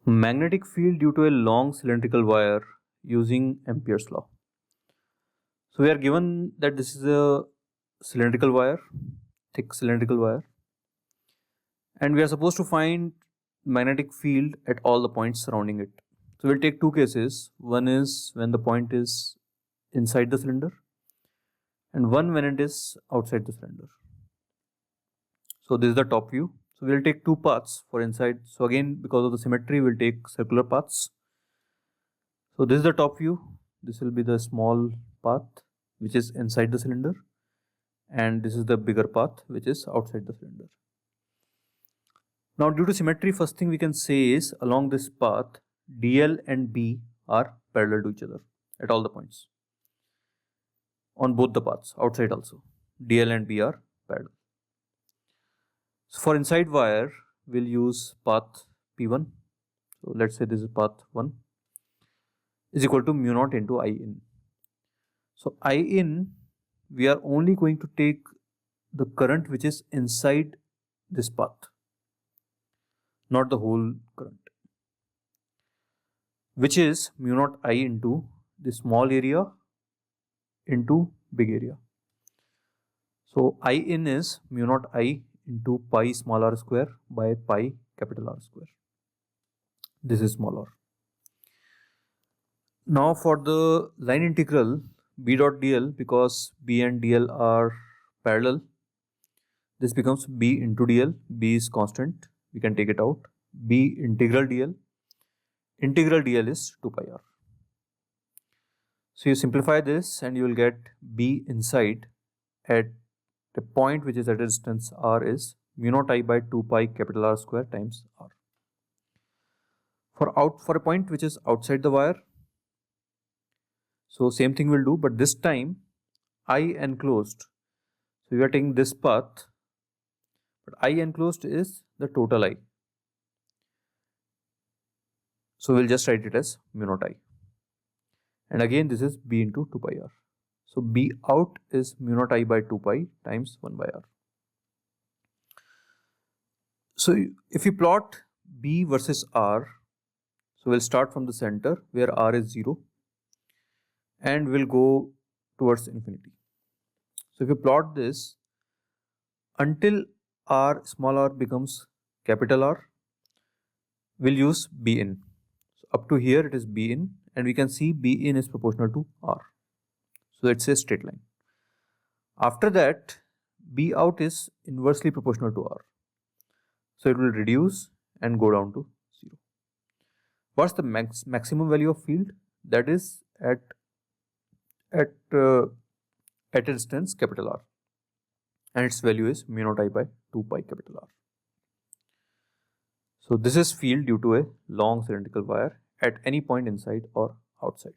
Magnetic field due to a long cylindrical wire using Ampere's law. So we are given that this is a cylindrical wire, thick cylindrical wire, and we are supposed to find magnetic field at all the points surrounding it. So we'll take two cases. One is when the point is inside the cylinder, and one when it is outside the cylinder. So this is the top view. So we'll take two paths for inside. So again, because of the symmetry, we'll take circular paths. So this is the top view. This will be the small path which is inside the cylinder, and this is the bigger path which is outside the cylinder. Now due to symmetry, first thing we can say is along this path DL and B are parallel to each other at all the points. On both the paths, outside also, DL and B are parallel. So for inside wire, we'll use path P1. So let's say this is path 1 is equal to mu naught into I in. So I in, we are only going to take the current which is inside this path, not the whole current, which is mu naught I into the small area into big area. So I in is mu naught I into pi small r square by pi capital R square. This is small r. Now for the line integral B dot dl, because B and dl are parallel, this becomes B into dl. B is constant, we can take it out. B integral dl. Integral dl is 2 pi r. So you simplify this and you will get B inside at the point which is at a distance r is mu naught I by 2 pi capital R square times r. For a point which is outside the wire, so same thing we'll do, but this time I enclosed. So we are taking this path, but I enclosed is the total I. So we'll just write it as mu naught I. And again this is B into 2 pi r. So B out is mu naught I by 2 pi times 1 by r. So if you plot B versus R, so we'll start from the center where r is 0 and we'll go towards infinity. So if you plot this until r, small r becomes capital R, we'll use B in. So up to here it is B in, and we can see B in is proportional to R. So it's a straight line. After that, B out is inversely proportional to R. So it will reduce and go down to 0. What's the maximum value of field? That is at a distance capital R, and its value is mu naught I by 2 pi capital R. So this is field due to a long cylindrical wire at any point inside or outside.